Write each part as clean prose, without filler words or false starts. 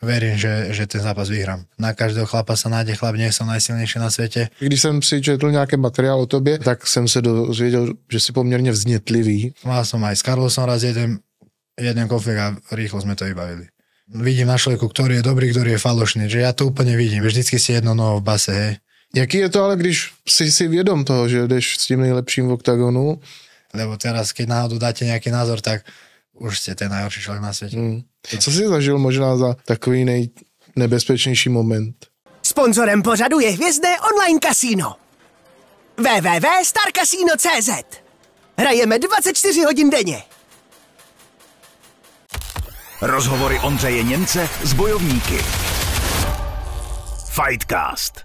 verím, že ten zápas vyhrám. Na každého chlapa sa nájde chlap, nie som najsilnější na světě. Když jsem si četl nějaký materiál o tobě, tak jsem se dozvěděl, že jsi poměrně vznětlivý. Mal som aj s Carlosom raz jeden konflikt a rýchlo sme to vybavili. Vidím na človeku, ktorý je dobrý, ktorý je falošný, že ja to úplne vidím. Vždycky si jedno noho v base, hej. Jaký je to ale, když jsi si vědom toho, že jdeš s tím nejlepším v oktagonu? Lebo teraz, keď náhodou dáte nejaký názor, tak už ste ten najhorší človek na svete. Co jsi zažil možná za takový nejnebezpečnější moment? Sponzorem pořadu je hvězdné online kasíno. www.starcasino.cz. Hrajeme 24 hodin denně. Rozhovory Ondřeje Němce s bojovníky. Fightcast.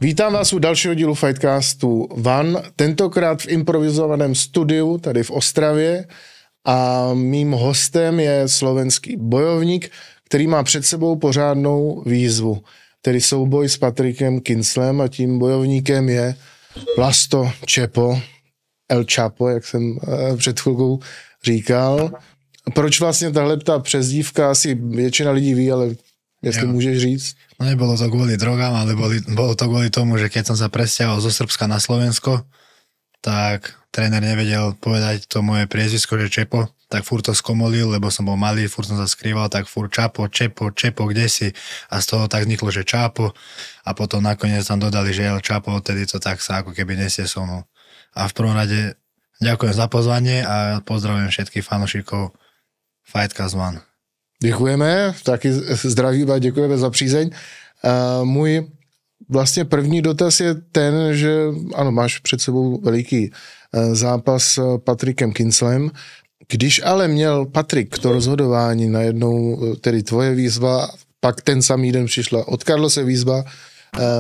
Vítám vás u dalšího dílu Fightcastu One, tentokrát v improvizovaném studiu tady v Ostravě a mým hostem je slovenský bojovník, který má před sebou pořádnou výzvu, tedy souboj s Patrikem Kinslem a tím bojovníkem je Vlasto Čepo, El Chapo, jak jsem před chvilkou říkal. Proč vlastně tahle ta přezdívka, asi většina lidí ví, ale jestli můžeš říct? No nebolo to kvôli drogám, ale bolo to kvôli tomu, že keď som sa presťahoval zo Srbska na Slovensko, tak tréner nevedel povedať to moje priezvisko, že Čepo, tak furt to skomolil, lebo som bol malý, furt som sa skrýval, tak furt Čapo, Čepo, kde si? A z toho tak vzniklo, že Čapo a potom nakoniec tam dodali, že El Chapo, odtedy to tak sa ako keby nesiesol. No. A v prvom rade ďakujem za pozvanie a pozdravujem všetkých fanúšikov Fightcast One. Děkujeme, taky zdravím a děkujeme za přízeň. Můj vlastně první dotaz je ten, že ano, máš před sebou veliký zápas s Patrikem Kinslem. Když ale měl Patrik to rozhodování najednou, tedy tvoje výzva, pak ten samý den přišla od Carlose výzva,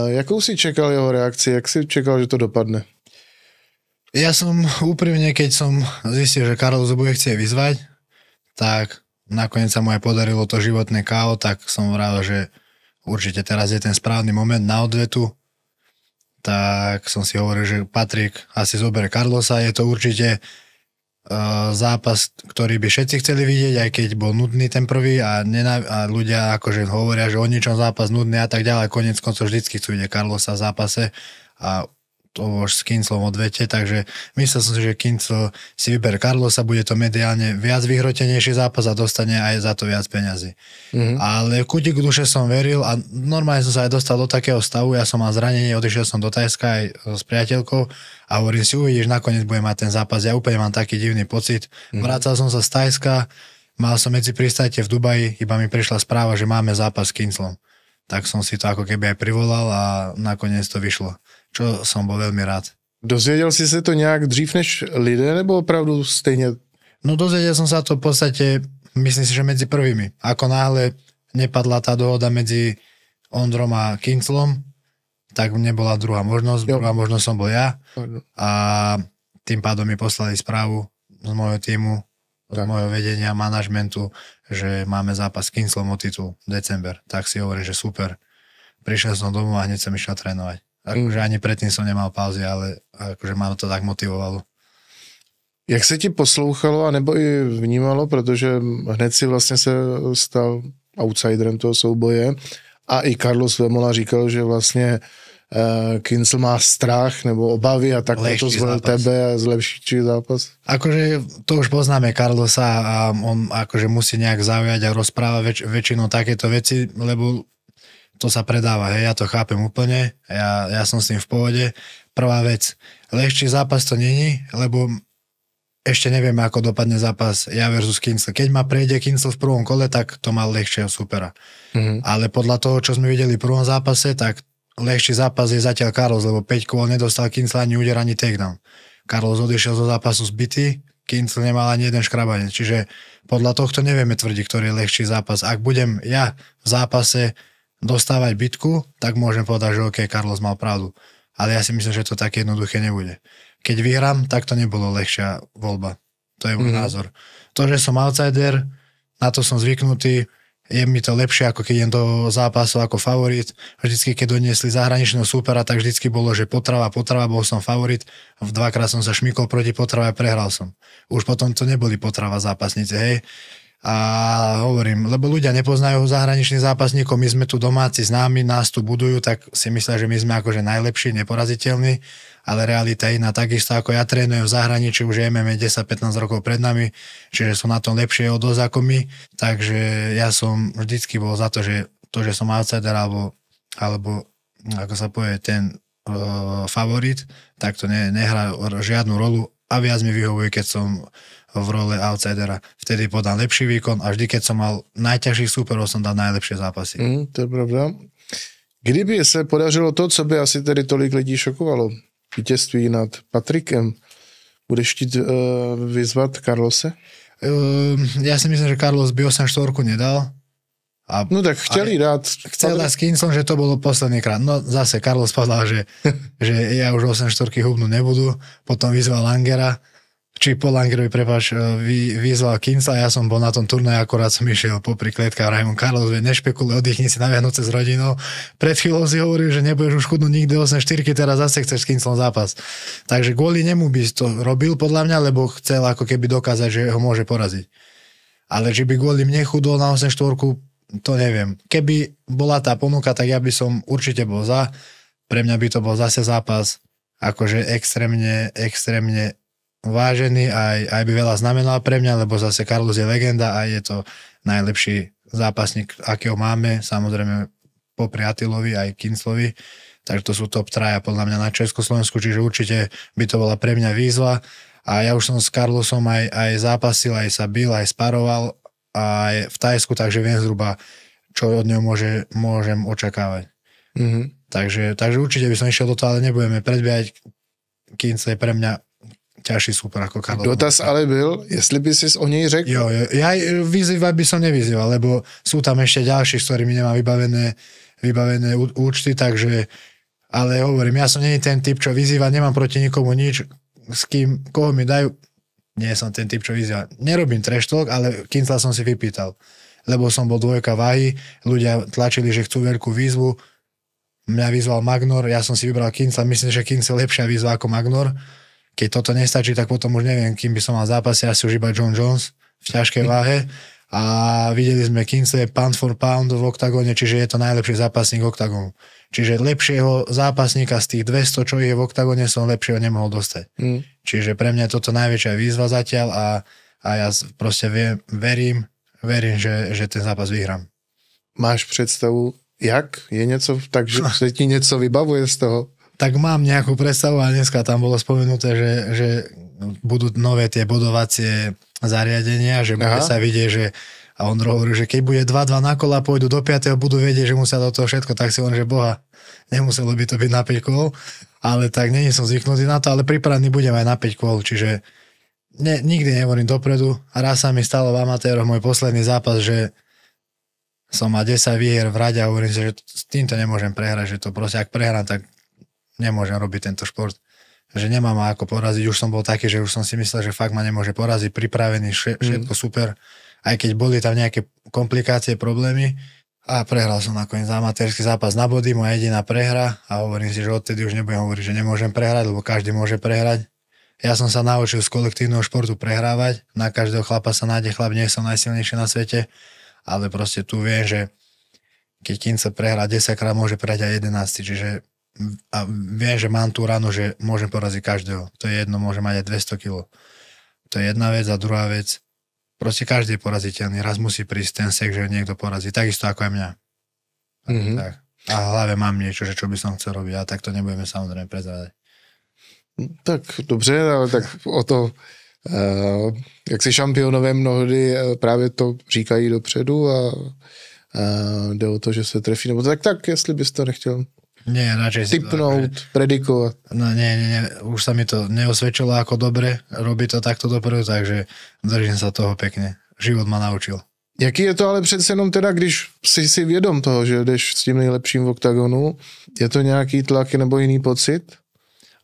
jakou si čekal jeho reakci, jak si čekal, že to dopadne? Ja som úprimne, keď som zistil, že Carlos bude chcieť vyzvať, tak nakoniec sa mu aj podarilo to životné KO, tak som vral, že určite teraz je ten správny moment na odvetu. Tak som si hovoril, že Patrik asi zoberie Carlosa, je to určite zápas, ktorý by všetci chceli vidieť, aj keď bol nudný ten prvý a ľudia akože hovoria, že o ničom zápas nudný a tak ďalej, koniec koncov vždycky chcú vidieť Carlosa v zápase a to už s Kinslom odvete, takže myslel som si, že Kinsl si vyber Carlosa, bude to mediálne viac vyhrotenejší zápas a dostane aj za to viac peňazí. Ale kútik duše som veril a normálne som sa aj dostal do takého stavu, ja som mal zranenie, odišiel som do Tajska aj s priateľkou a hovorím si, uvidíš, nakoniec budem mať ten zápas, ja úplne mám taký divný pocit. Vracal som sa z Tajska, mal som medzi pristajte v Dubaji, iba mi prišla správa, že máme zápas s Kinslom. Tak som si to ako keby aj privolal a nakoniec to vyšlo. Čo som bol veľmi rád. Dozvěděl jsi se to nějak dřív než lidé, nebo opravdu stejně? No dozvedel som sa to v podstate, myslím si, že medzi prvými. Ako náhle nepadla tá dohoda medzi Ondrom a Kinslom, tak nebola druhá možnosť. Druhá možnosť som bol ja. A tým pádom mi poslali správu z môjho týmu, z môjho vedenia, manažmentu, že máme zápas s Kinslom o titul december. Tak si hovorím, že super. Prišiel som domov a hneď som išiel trénovať. Akože ani predtým som nemal pauzy, ale akože ma to tak motivovalo. Jak se ti poslouchalo, anebo i vnímalo, protože hned si vlastně se stal outsiderem toho souboje a i Carlos Vemola říkal, že vlastně Kinsl má strach nebo obavy a tak to zvolil tebe a zlepší zápas. Akože to už poznáme Carlosa a on akože musí nejak zaujať a rozprávať väčšinou takéto veci, lebo to sa predáva, hej, ja to chápem úplne, ja som s tým v pohode. Prvá vec, ľahší zápas to není, lebo ešte nevieme, ako dopadne zápas ja versus Kinsl. Keď ma prejde Kinsl v prvom kole, tak to mal ľahšieho supera. Ale podľa toho, čo sme videli v prvom zápase, tak ľahší zápas je zatiaľ Carlos, lebo 5 kôl nedostal Kinsl ani úder, ani takedown. Carlos odišiel zo zápasu zbytý, Kinsl nemal ani jeden škrabanec, čiže podľa tohto nevieme tvrdiť, ktorý je ľahší zápas. Ak budem ja v zápase dostávať bitku, tak môžem povedať, že OK, Carlos mal pravdu. Ale ja si myslím, že to tak jednoduché nebude. Keď vyhrám, tak to nebolo ľahšia voľba. To je môj názor. To, že som outsider, na to som zvyknutý, je mi to lepšie, ako keď idem do zápasu ako favorit. Vždycky, keď doniesli zahraničného súpera, tak vždycky bolo, že potrava, bol som favorit. Dvakrát som sa šmykol proti potrave a prehral som. Už potom to neboli potrava zápasníci, hej. A hovorím, lebo ľudia nepoznajú zahraničných zápasníkov, my sme tu domáci známi, nás tu budujú, tak si myslia, že my sme akože najlepší, neporaziteľní, ale realita je iná. Takisto ako ja trénujem v zahraničí, už MMA 10-15 rokov pred nami, čiže sú na tom lepšie o dosť ako my, takže ja som vždycky bol za to, že som outsider alebo ako sa povie, ten favorit, tak to nehrá žiadnu rolu a viac mi vyhovuje, keď som v role outsidera. Vtedy podám lepší výkon a vždy, keď som mal najťažších súperov, som dal najlepšie zápasy. To je pravda. Kdyby se podařilo to, co by asi tedy tolik lidí šokovalo, vítězství nad Patrikem, budeš chtít vyzvat Carlose? Ja si myslím, že Carlos by 8-4 nedal. No tak chceli dát. Chcel dať s Kinslom, že to bolo posledný krát. No zase Carlos povedal, že ja už 8-4 hubnú nebudú. Potom vyzval Langera, či po Langerovi, vyzval Kinsla, ja som bol na tom turnaji, akorát som išiel popri klietka a Raymond Carlos, nešpekuluj, oddychni si na Vianoce s rodinou. Pred chvíľou si hovoril, že nebudeš už chudnúť nikdy 8-4, teraz zase chceš s Kinslom zápas. Takže kvôli nemu by to robil podľa mňa, lebo chcel ako keby dokázať, že ho môže poraziť. Ale že by kvôli mne chudol na 8-4, to neviem. Keby bola tá ponuka, tak ja by som určite bol za. Pre mňa by to bol zase zápas akože extrémne vážený, aj by veľa znamenal pre mňa, lebo zase Carlos je legenda a je to najlepší zápasník, akého máme, samozrejme popri Attilovi aj Kinslovi, takže to sú top traja podľa mňa na Československu, čiže určite by to bola pre mňa výzva a ja už som s Carlosom aj zápasil, aj sa bil, aj sparoval aj v Thajsku, takže viem zhruba, čo od neho môžem očakávať. Takže určite by som išiel do toho, ale nebudeme predbiehať. Kinsl je pre mňa ťažší super ako Carlos. Dotaz ale byl, jestli by si o nej řekl. Jo, ja vyzývať by som nevyzýval, lebo sú tam ešte ďalší, s ktorými nemám vybavené účty, takže, ale hovorím, ja som nie ten typ, čo vyzýva, nemám proti nikomu nič, koho mi dajú, nie som ten typ, čo vyzýva. Nerobím trash talk, ale Kinsla som si vypýtal, lebo som bol 2 váhy, ľudia tlačili, že chcú veľkú výzvu, mňa vyzval Magnor, ja som si vybral Kinsla, myslím, že Kinsla je lepšia výzva ako Magnor. Keď toto nestačí, tak potom už neviem, kým by som mal zápasy, asi už iba John Jones v ťažkej váhe. A videli sme Kinsle pound for pound v oktagóne, čiže je to najlepší zápasník oktagónu. Čiže lepšieho zápasníka z tých 200, čo je v oktagóne, som lepšieho nemohol dostať. Čiže pre mňa je toto najväčšia výzva zatiaľ a ja proste verím, že ten zápas vyhrám. Máš představu, jak? Je něco, takže se ti něco vybavuje z toho? Tak mám nejakú predstavu a dneska tam bolo spomenuté, že budú nové tie bodovacie zariadenia, že bude sa vidieť, že a on hovorí, že keď bude 2-2 na kola, pôjdu do 5. budú vedieť, že musia do toho všetko, tak si on, že boha, nemuselo by to byť na 5 kôl, ale tak nie som zvyknutý na to, ale pripravený budem aj na 5 kôl, čiže nikdy nehovorím dopredu. Raz sa mi stalo v amatéroch môj posledný zápas, že som mal 10 výher v rade a hovorím si, že s týmto nemôžem prehrať, že to proste, ak prehrám, tak nemôžem robiť tento šport. Že nemám ma ako poraziť. Už som bol taký, že už som si myslel, že fakt ma nemôže poraziť. Pripravený, všetko super. Aj keď boli tam nejaké komplikácie, problémy. A prehral som nakoniec amatérsky zápas na body, moja jediná prehra. A hovorím si, že odtedy už nebudem hovoriť, že nemôžem prehrať, lebo každý môže prehrať. Ja som sa naučil z kolektívneho športu prehrávať. Na každého chlapa sa nájde chlap, nie som najsilnejší na svete. Ale proste tu viem, že keď Kinsl prehrá 10 krát, môže prehrať aj 11. Čiže a viem, že mám tú ranu, že môžem poraziť každého. To je jedno, môžem mať aj 200 kg. To je jedna vec a druhá vec, proste každý je poraziteľný. Raz musí prísť ten sek, že niekto porazí. Takisto ako aj mňa. Tak. A v hlave mám niečo, že čo by som chcel robiť a tak to nebudeme samozrejme prezrádať. Tak dobře, ale tak o to, jak si šampionové mnohdy právě to říkají dopředu a jde o to, že se trefí. Nebo tak, jestli bys to nechtěl nie, radšej tipnout, predikovať. No nie, už sa mi to neosvedčilo ako dobre, robiť to takto dopredu, takže držím sa toho pekne. Život ma naučil. Jaký je to ale přece jenom teda, když jsi si vědom toho, že jdeš s tím nejlepším v oktagonu, je to nějaký tlak nebo jiný pocit?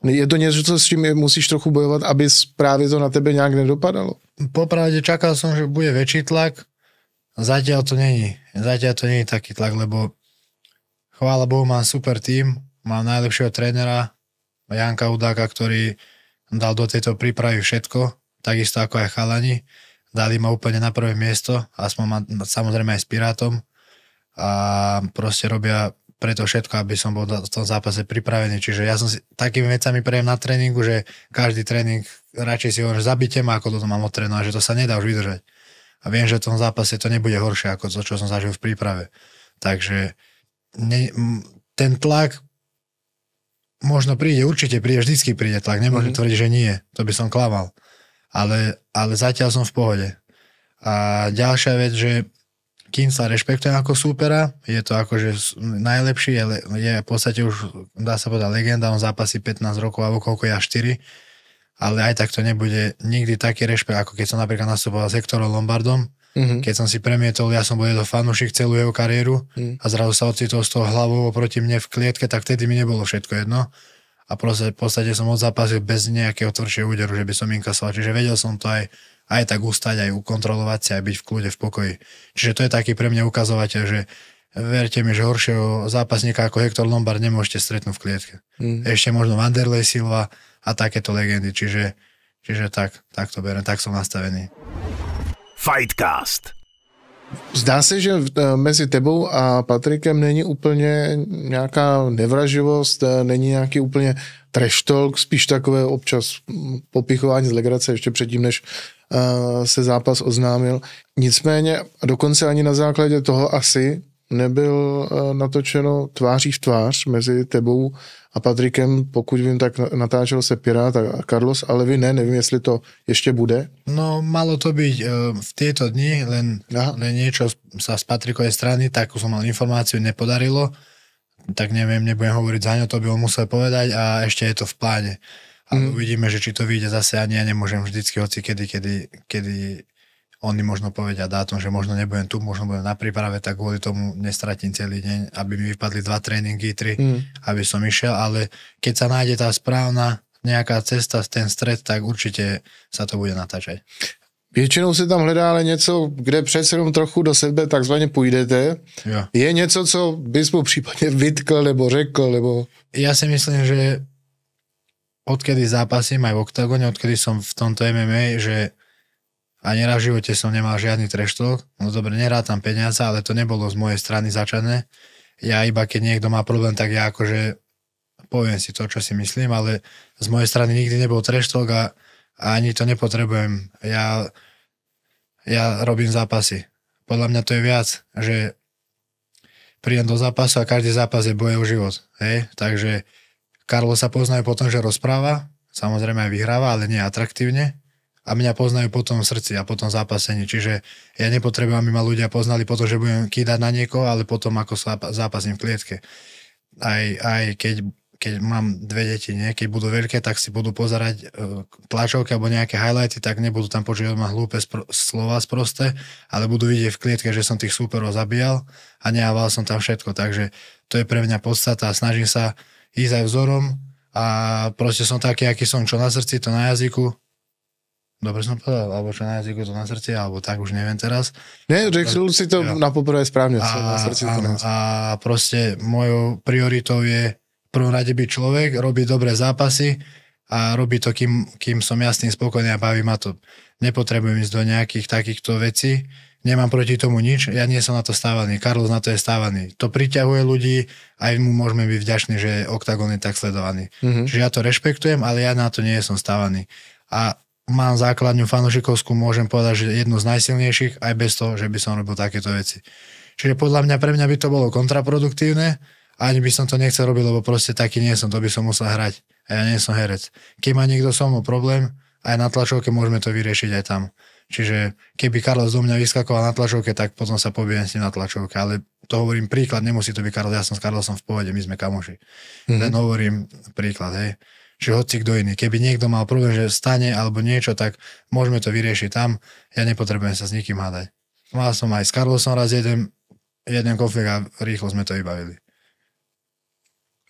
Je to něco, s čím musíš trochu bojovat, aby právě to na tebe nějak nedopadalo? Popravde čakal som, že bude väčší tlak, zatiaľ to není taký tlak, lebo chvála Bohu, mám super tím, mám najlepšieho trénera, Janka Udáka, ktorý dal do tejto prípravy všetko, takisto ako aj chalani. dali ma úplne na prvé miesto, aspoň samozrejme aj s Pirátom a proste robia preto všetko, aby som bol v tom zápase pripravený. Čiže ja som si takými vecami prejem na tréningu, že každý tréning radšej si hovorím, že zabite ma, ako toto mám odtrénovať, že to sa nedá už vydržať. A viem, že v tom zápase to nebude horšie, ako to, čo som zažil v príprave. Takže ten tlak možno príde, určite príde, vždycky príde tlak. Nemôžem tvrdiť, že nie. To by som klamal. Ale zatiaľ som v pohode. A ďalšia vec, že kým sa rešpektujem ako súpera, je to akože najlepší, je v podstate už, dá sa povedať, legenda, on zápasí 15 rokov, alebo koľko ja 4, ale aj tak to nebude nikdy taký rešpekt, ako keď som napríklad nastupoval s Hectorom Lombardom, keď som si premietol, ja som bol jeho fanúšik celú jeho kariéru a zrazu sa ocitol z toho hlavou proti mne v klietke, tak vtedy mi nebolo všetko jedno a v podstate som odzápasil bez nejakého tvrdšieho úderu, že by som inkasoval, čiže vedel som to aj tak ustať, aj ukontrolovať si, aj byť v kľude, v pokoji. Čiže to je taký pre mňa ukazovateľ, že verte mi, že horšieho zápasníka ako Hector Lombard nemôžete stretnúť v klietke. Ešte možno Wanderlei Silva a takéto legendy. Čiže tak to beriem, tak som nastavený. Fightcast. Zdá se, že mezi tebou a Patrikem není úplně nějaká nevraživost, není nějaký úplně trash talk, spíš takové občas popichování z legrace ještě předtím, než se zápas oznámil. Nicméně dokonce ani na základě toho asi nebyl natočeno tváří v tvář mezi tebou a Patrikem, pokud vím, tak natáčel se Pirát a Carlos, ale vy nevím, jestli to ještě bude. No, malo to byť v tieto dni, len niečo sa z Patrikovej strany, tak som mal informáciu, nepodarilo, tak neviem, nebudem hovoriť za ňo, to by on musel povedať a ešte je to v pláne. Ale uvidíme, že či to vyjde zase, ani ja nemôžem vždycky, hoci kedy oni možno povedia dátum, že možno nebudem tu, možno budem na príprave, tak kvôli tomu nestratím celý deň, aby mi vypadli 2 tréningy, 3, aby som išiel, ale keď sa nájde tá správna nejaká cesta, ten stred, tak určite sa to bude natáčať. Většinou se tam hledá ale něco, kde přece jenom trochu do sebe takzvaně půjdete. Jo. Je něco, co bys mu případně vytkl nebo řekl, nebo... Ja si myslím, že odkedy zápasím aj v oktagone, odkedy som v tomto MMA, že ani raz v živote som nemal žiadny trash talk. No dobre, nerátam peniaze, ale to nebolo z mojej strany začané. Ja iba keď niekto má problém, tak ja akože poviem si to, čo si myslím, ale z mojej strany nikdy nebol trash talk a ani to nepotrebujem. Ja robím zápasy. Podľa mňa to je viac, že prídem do zápasu a každý zápas je boje o život. Hej? Takže Carlos sa poznajú potom, že rozpráva, samozrejme aj vyhráva, ale nie atraktívne. A mňa poznajú potom v srdci a potom zápasení. Čiže ja nepotrebujem, aby ma ľudia poznali potom, že budem kýdať na niekoho, ale potom ako zápasím v klietke. Aj keď mám 2 deti, nie? Keď budú veľké, tak si budú pozerať tlačovky alebo nejaké highlighty, tak nebudú tam počuť od ma hlúpe slova sprosté, ale budú vidieť v klietke, že som tých súperov zabíjal a nehával som tam všetko. Takže to je pre mňa podstata a snažím sa ísť aj vzorom a proste som taký, aký som, čo na srdci, to na jazyku. Dobre som povedal, alebo čo na jazyku, to na srdci, alebo tak už neviem teraz. Ne, řekl si to na poprvé správne. A proste mojou prioritou je v prvom rade byť človek, robiť dobré zápasy a robiť to, kým som jasný, spokojný a baví ma to. Nepotrebujem ísť do nejakých takýchto vecí, nemám proti tomu nič, ja nie som na to stávaný, Carlos na to je stávaný. To priťahuje ľudí, aj mu môžeme byť vďační, že Oktagon je tak sledovaný. Čiže ja to rešpektujem, ale ja na to nie som stávaný. A mám základňu fanúšikovskú, môžem povedať, že jednu z najsilnejších, aj bez toho, že by som robil takéto veci. Čiže podľa mňa, pre mňa by to bolo kontraproduktívne, ani by som to nechcel robiť, lebo proste taký nie som, to by som musel hrať. A ja nie som herec. Keď má niekto so mnou problém, aj na tlačovke môžeme to vyriešiť aj tam. Čiže keby Carlos do mňa vyskakoval na tlačovke, tak potom sa pobijem s ním na tlačovke, ale to hovorím príklad, nemusí to byť Carlos, ja som s Carlosom v pohode, my sme kamoši. Len hovorím príklad, hej. Čiže hoci kto iný. Keby niekto mal problém, že stane alebo niečo, tak môžeme to vyriešiť tam. Ja nepotrebujem sa s nikým hádať. Mal som aj s Carlosom raz jeden konflikt a rýchlo sme to vybavili.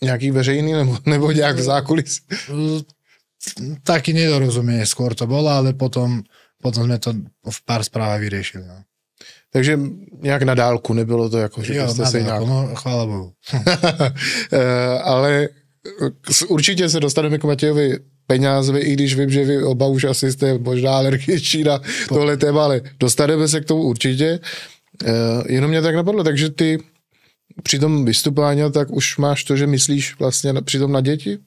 Nejaký veřejný nebo nejak v zákulis? Taký nedorozumenie skôr to bolo, ale potom sme to v pár správach vyriešili. No. Takže nějak na dálku, nebylo to jako, že jo, jste se nějak... no chvála Bohu. Ale určitě se dostaneme k Matějovi peníze, i když vím, že vy oba už asi jste možná alergičtí na tohle téma, ale dostaneme se k tomu určitě. Jenom mě tak napadlo, takže ty při tom vystupování tak už máš to, že myslíš vlastně přitom na děti?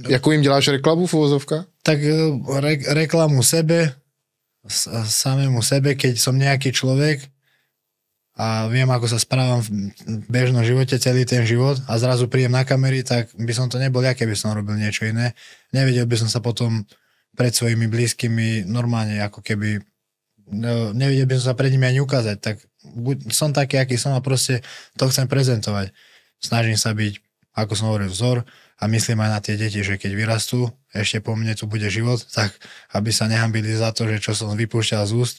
Jakou jim děláš reklamu v uvozovkách? Tak reklamu sebe, samému sebe, keď som nejaký človek a viem, ako sa správam v bežnom živote celý ten život a zrazu príjem na kamery, tak by som to nebol ja, keby som robil niečo iné. Nevedel by som sa potom pred svojimi blízkymi normálne, ako keby nevedel by som sa pred nimi ani ukázať. Tak som taký, aký som a proste to chcem prezentovať. Snažím sa byť, ako som hovoril, vzor a myslím aj na tie deti, že keď vyrastú, ešte po mne tu bude život, tak aby sa nehambili za to, že čo som vypúšťal z úst.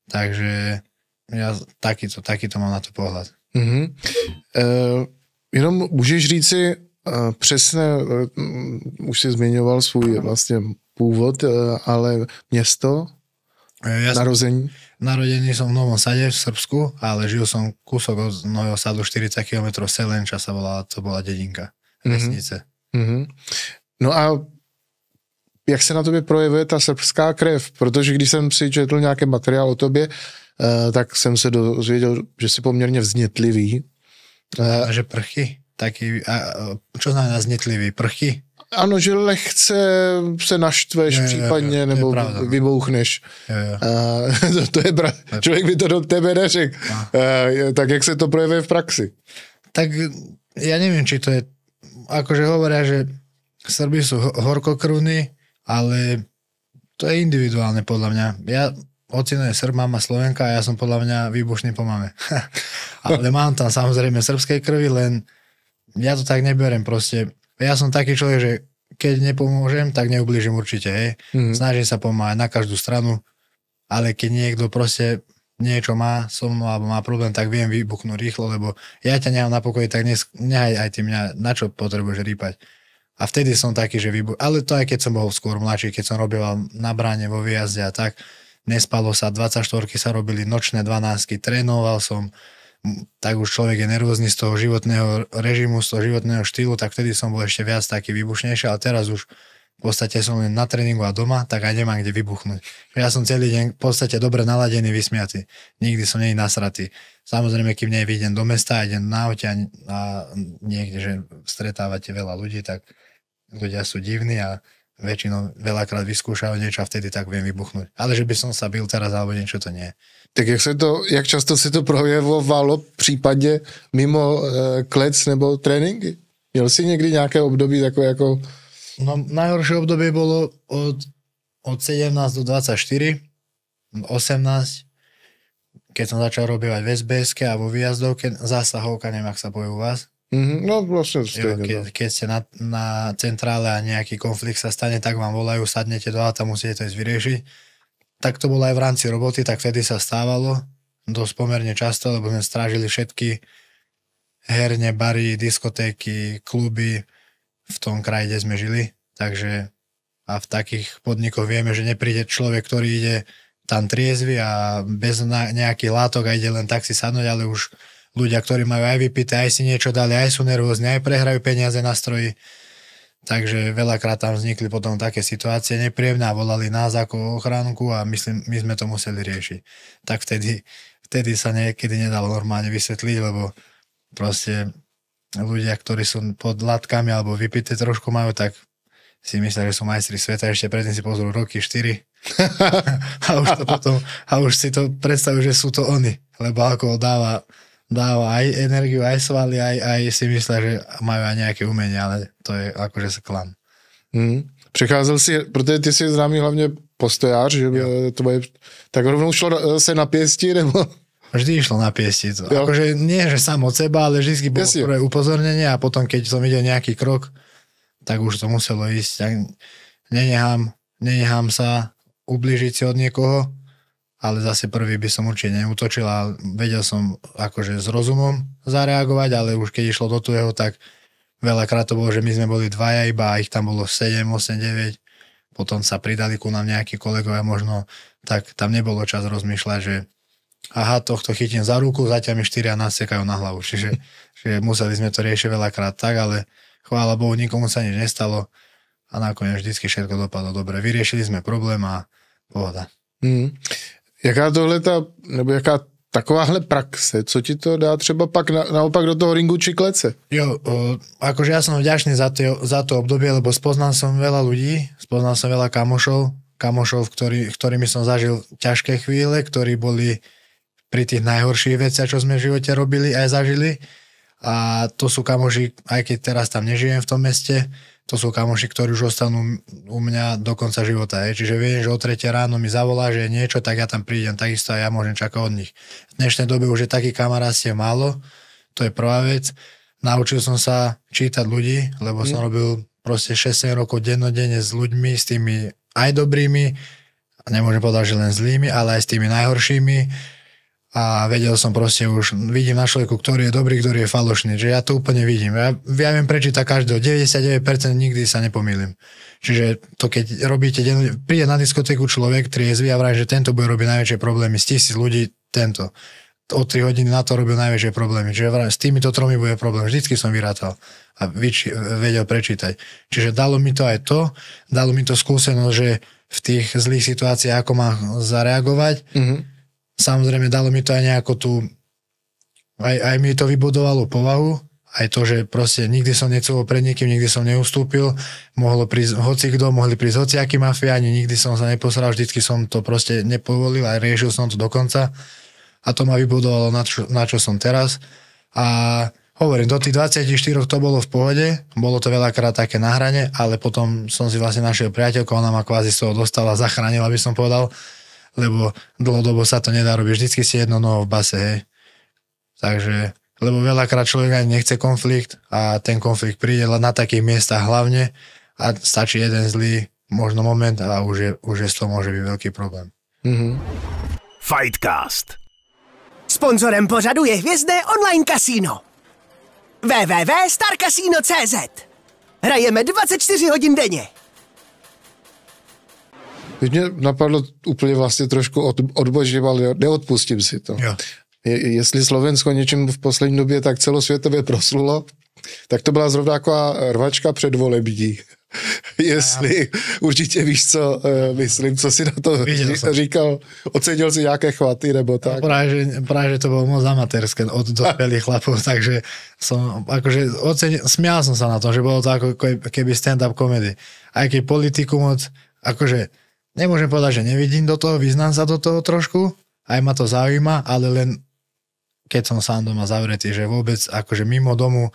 Takže ja takýto mám na to pohled. Jenom můžeš říci přesně, už si zmiňoval svůj vlastně původ, ale město, narození? Narodený som v Novom Sade v Srbsku, ale žil som kúsok od Nového Sadu, 40 km Selenča to bola dedinka, vesnice. No a jak se na tobě projevuje ta srbská krev? Protože když jsem si četl nějaký materiál o tobě, tak jsem se dozvěděl, že jsi poměrně vznětlivý. A že prchy? Taký, čo znamená vznětlivý? Prchy? Ano, že lehce se naštveš případně, nebo pravda, vybouchneš. To je člověk by to do tebe neřekl. Tak jak se to projevuje v praxi? Tak ja neviem, či to je, akože hovoria, že Srbi sú horkokrvní, ale to je individuálne podľa mňa. Ocino je Srb, mama Slovenka a ja som podľa mňa výbušný po mame. Ale mám tam samozrejme srbskej krvi, len ja to tak neberiem proste. Ja som taký človek, že keď nepomôžem, tak neublížim určite, hej. Snažím sa pomáhať na každú stranu, ale keď niekto proste niečo má so mnou alebo má problém, tak viem vybuchnúť rýchlo, lebo ja ťa nechám na pokoji, tak nehaj aj ty mňa, na čo potrebuješ rýpať. A vtedy som taký, že ale to aj keď som bol skôr mladší, keď som robil na bráne vo výjazde a tak, nespalo sa, 24-ky sa robili, nočné 12-ky, trénoval som, tak už človek je nervózny z toho životného režimu, z toho životného štýlu, tak vtedy som bol ešte viac taký vybušnejší, ale teraz už v podstate som len na tréningu a doma, tak aj nemám kde vybuchnúť. Ja som celý deň v podstate dobre naladený, vysmiatý. Nikdy som nie nasratý. Samozrejme, kým nevidím do mesta, idem na aute a niekde, že stretávate veľa ľudí, tak ľudia sú divní a väčšinou veľakrát vyskúšajú niečo a vtedy tak viem vybuchnúť. Ale že by som sa bil teraz alebo niečo, to nie. Tak jak často se to projevovalo případně mimo klec nebo tréninky? Měl jsi někdy nějaké období takové jako... No najhoršie obdobie bolo od 17 do 24, 18, keď som začal robiť v SBS-ke a vo výjazdovke, zásahovka, neviem, ak sa povie u vás. No vlastne keď ste na centrále a nejaký konflikt sa stane, tak vám volajú, sadnete do auta, musíte to ísť vyriešiť. Tak to bolo aj v rámci roboty, tak vtedy sa stávalo dosť pomerne často, lebo sme strážili všetky herne, bary, diskotéky, kluby v tom kraji, kde sme žili. Takže a v takých podnikoch vieme, že nepríde človek, ktorý ide tam triezvy a bez nejakých látok a ide len tak si sadnúť, ale už ľudia, ktorí majú aj vypité, aj si niečo dali, aj sú nervózni, aj prehrajú peniaze na stroji. Takže veľakrát tam vznikli potom také situácie nepríjemné a volali nás ako ochránku a my sme to museli riešiť. Tak vtedy sa niekedy nedalo normálne vysvetliť, lebo proste ľudia, ktorí sú pod látkami alebo vypité trošku majú, tak si myslia, že sú majstri sveta, ešte predtým si pozrú roky 4 a už si to predstavujú, že sú to oni, lebo alkohol dáva aj energiu, aj svaly, aj si myslia, že majú aj nejaké umenie, ale to je akože klam. Přecházel si, protože ty jsi známý hlavně postojář, že to bude, tak rovnou šlo se na pěsti, nebo... Vždy išlo na piesti. Akože nie, že sám od seba, ale vždy bolo prvé upozornenie a potom, keď som videl nejaký krok, tak už to muselo ísť. Tak nenechám sa ublížiť si od niekoho, ale zase prvý by som určite neútočil a vedel som akože s rozumom zareagovať, ale už keď išlo do toho, tak veľakrát to bolo, že my sme boli dvaja iba a ich tam bolo 7, 8, 9. Potom sa pridali ku nám nejakí kolegovia možno, tak tam nebolo čas rozmýšľať, že aha, tohto chytím za ruku, zatiaľ mi 4 nasekajú na hlavu. Čiže museli sme to riešiť veľakrát tak, ale chvála Bohu, nikomu sa nič nestalo a nakoniec vždycky všetko dopadlo dobre. Vyriešili sme problém a pohoda. Jaká takováhle praxe, co ti to dá třeba pak naopak do toho ringu či klece? Jo, akože ja som vďačný za to obdobie, lebo spoznal som veľa ľudí, spoznal som veľa kamošov, ktorými som zažil ťažké chvíle, ktorí boli pri tých najhorších veciach, čo sme v živote robili aj zažili. A to sú kamoši, aj keď teraz tam nežijem v tom meste, to sú kamoši, ktorí už ostanú u mňa do konca života. Čiže viem, že o 3 ráno mi zavolá, že je niečo, tak ja tam prídem, takisto aj ja môžem čakať od nich. V dnešnej dobe už je taký kamarátstiev málo, to je prvá vec. Naučil som sa čítať ľudí, lebo som robil proste 6 rokov dennodenne s ľuďmi, s tými aj dobrými, a nemôžem povedať, že len zlými, ale aj s tými najhoršími. A vedel som proste už, vidím na človeku, ktorý je dobrý, ktorý je falošný, že ja to úplne vidím. Ja viem prečítať každého, 99% nikdy sa nepomýlim. Čiže to keď robíte, príde na diskotéku človek, triezvy a vraví, že tento bude robiť najväčšie problémy, z 1000 ľudí tento. O 3 hodiny na to robil najväčšie problémy. Čiže vraví, s týmito 3 bude problém. Vždycky som vyrátal a vedel prečítať. Čiže dalo mi to aj to, dalo mi to skúsenosť, že v tých zlých situáciách, ako mám zareagovať, samozrejme, dalo mi to aj nejako aj mi to vybudovalo povahu, aj to, že proste nikdy som necúval pred nikým, nikdy som neustúpil, mohlo prísť hocikdo, mohli prísť hociakí mafiáni, nikdy som sa neposral, vždycky som to proste nepovolil a riešil som to dokonca a to ma vybudovalo na čo som teraz. A hovorím, do tých 24 to bolo v pohode, bolo to veľakrát také na hrane, ale potom som si vlastne našiel priateľku, ona ma kvázi z toho dostala, zachránila, by som povedal, lebo dlhodobo sa to nedá robiť, vždycky si jedno noho v base, hej. Takže, lebo veľakrát človek ani nechce konflikt a ten konflikt príde na takých miestach hlavne a stačí jeden zlý možno moment a už je z toho môže byť veľký problém. Fightcast. Sponzorem pořadu je hvězdné online kasíno. www.starcasino.cz. Hrajeme 24 hodin denně. Teď mě napadlo úplně vlastně trošku odbočím, ale neodpustím si to. Jo. Jestli Slovensko něčím v poslední době tak celosvětově proslulo, tak to byla zrovna taková rvačka předvolební. Jestli určitě víš, co myslím, co si na to říkal, ocenil si nějaké chvaty nebo tak. No, práve, že to bolo moc amatérske od dospelých chlapov, takže som akože smial som sa na tom, že bolo to ako keby stand-up comedy. Aj keď politiku moc, akože nemôžem povedať, že nevidím do toho, vyznám sa do toho trošku, aj ma to zaujíma, ale len keď som sám doma zavretý, že vôbec akože mimo domu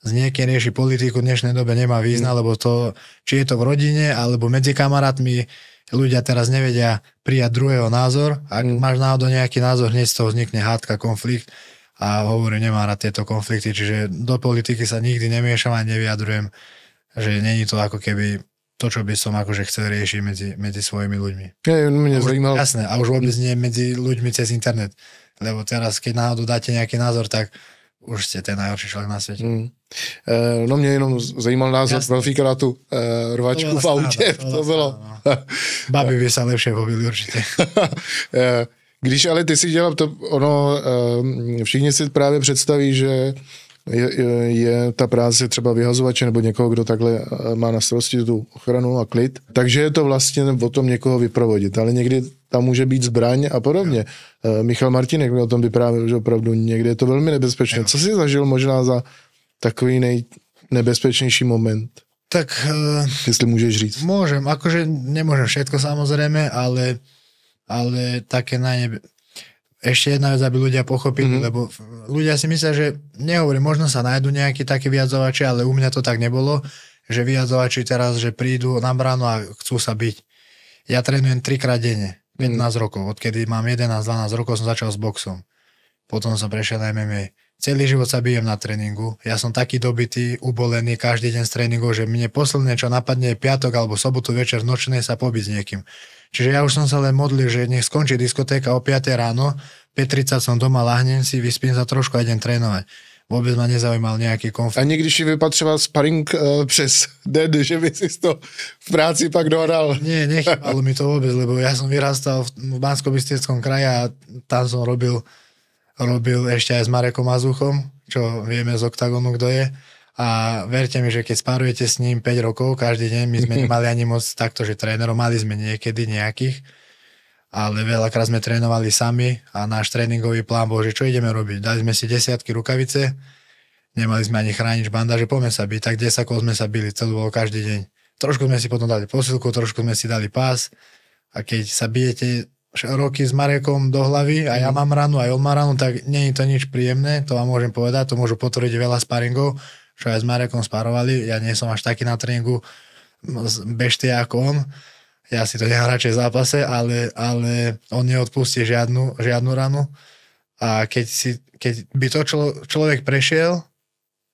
z niekým rieši politiku v dnešnej dobe nemá význam, lebo to, či je to v rodine, alebo medzi kamarátmi, ľudia teraz nevedia prijať druhého názor. Ak máš náhodou nejaký názor, hneď z toho vznikne hádka, konflikt a hovorím, nemám rád tieto konflikty, čiže do politiky sa nikdy nemiešam a nevyjadrujem, že není to ako keby to, čo by som akože chcel riešiť medzi svojimi ľuďmi. Jasné, a už vôbec nie medzi ľuďmi cez internet, lebo teraz, keď náhodou dáte nejaký názor, tak už ste ten najhorší človek na svete. No mě jenom zajímal názor Ralfíka na tu rvačku v autě. To bylo. Babi by sa lepšie pobili určitě. Když ale ty si dělal to, všichni si právě představí, že je ta práce třeba vyhazovače nebo někoho, kdo takhle má na starosti tu ochranu a klid. Takže je to vlastně o tom někoho vyprovodit, ale někdy tam může být zbraň a podobně. Michal Martinek mi o tom vyprávěl, že opravdu někdy je to velmi nebezpečné. Co jsi zažil možná za takový nejnebezpečnější moment? Tak... Jestli můžeš říct. Môžem, akože nemôžem všetko samozrejme, ale také ešte jedna vec, aby ľudia pochopili, lebo ľudia si myslia, že nehovorím, možno sa nájdu nejakí takí vyjadzovači, ale u mňa to tak nebolo, že vyjadzovači teraz, že prídu na bránu a chcú sa byť. Ja trénujem 3-krát denne, 15 rokov. Odkedy mám 11-12 rokov, som začal s boxom. Potom som prešiel na MMA. Celý život sa bijem na tréningu. Ja som taký dobitý, ubolený každý deň z tréningov, že mne posledné, čo napadne, je piatok alebo sobotu večer nočnej sa pobiť s niekým. Čiže ja už som sa len modlil, že nech skončí diskotéka o 5 ráno, 5:30 som doma, lahnem si, vyspím sa trošku a idem trénovať. Vôbec ma nezaujímal nejaký konflikt. Ani když si vypatřoval sparring přes den, že by si to v práci pak dohral? Nie, nechybalo mi to vôbec, lebo ja som vyrastal v Banskobystrickom kraji a tam som robil ešte aj s Marekom Mazuchom, čo vieme z Oktagonu, kto je. A verte mi, že keď spárujete s ním 5 rokov každý deň, my sme nemali ani moc takto, že trénerov, mali sme niekedy nejakých, ale veľakrát sme trénovali sami a náš tréningový plán bol, že čo ideme robiť. Dali sme si 10 rukavice, nemali sme ani chránič bandáže, poďme sa byť, tak 10 kol sme sa bili, to bolo každý deň. Trošku sme si potom dali posilku, trošku sme si dali pás a keď sa bijete roky s Marekom do hlavy a ja mám ranu, aj on má ranu, tak nie je to nič príjemné, to vám môžem povedať, to môžu potvrdiť veľa sparingov, čo aj s Marekom sparovali, ja nie som až taký na tréningu beštia ako on, ja si to nechám radšej v zápase, ale on neodpustí žiadnu ranu a keď by to človek prešiel,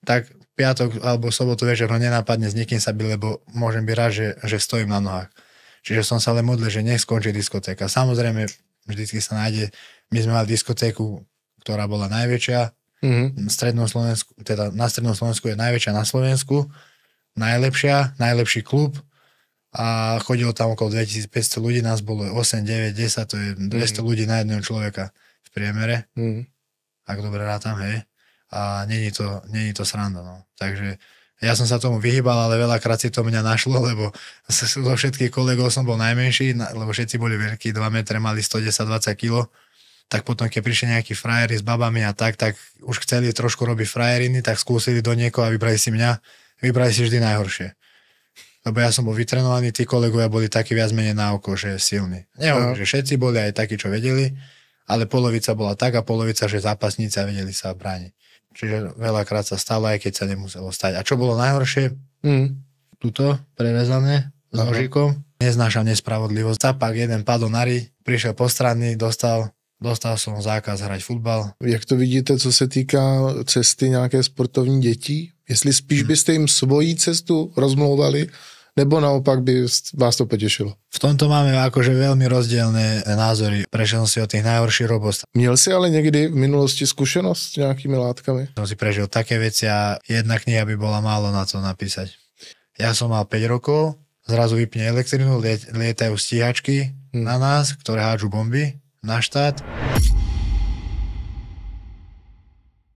tak piatok alebo sobotu večer ho nenápadne s nikým sa byť, lebo môžem byť rád, že stojím na nohách. Čiže som sa len modlil, že nech skončí diskotéka. Samozrejme, vždycky sa nájde, my sme mali diskotéku, ktorá bola najväčšia, na strednom Slovensku je najväčšia na Slovensku, najlepší klub a chodilo tam okolo 2500 ľudí, nás bolo 8, 9, 10, to je 200 ľudí na jedného človeka v priemere, ak dobre rátam, hej. A není to sranda, no. Takže ja som sa tomu vyhýbal, ale veľakrát si to mňa našlo, lebo zo všetkých kolegov som bol najmenší, lebo všetci boli veľkí, 2 metre mali 110-20 kg. Tak potom, keď prišli nejakí frajeri s babami a tak už chceli trošku robiť frajeriny, tak skúsili do niekoho a vybrali si mňa. Vybrali si vždy najhoršie. Lebo ja som bol vytrenovaný, tí kolegovia boli takí viac menej na oko, že silní. Nehovorím, že všetci boli aj takí, čo vedeli, ale polovica bola tak a polovica, že zápasníci a vedeli sa brániť. Čiže veľakrát sa stalo, aj keď sa nemuselo stať. A čo bolo najhoršie? Tuto, prerezané, s nožikom. Neznášam nespravodlivosť. Capak jeden padol na riť, prišiel postranný, dostal som zákaz hrať futbal. Jak to vidíte, co se týká cesty nějaké sportovní dětí? Jestli spíš byste jim svoji cestu rozmlouvali, nebo naopak by vás to potešilo? V tomto máme akože veľmi rozdielne názory. Prešiel som si od tých najhorších robot. Měl si ale někdy v minulosti zkušenosť s nějakými látkami? Som si prežil také veci a jedna kniha by bola málo na to napísať. Ja som mal 5 rokov, zrazu vypne elektrinu, lietajú stíhačky na nás, ktoré hádžu bomby na štát.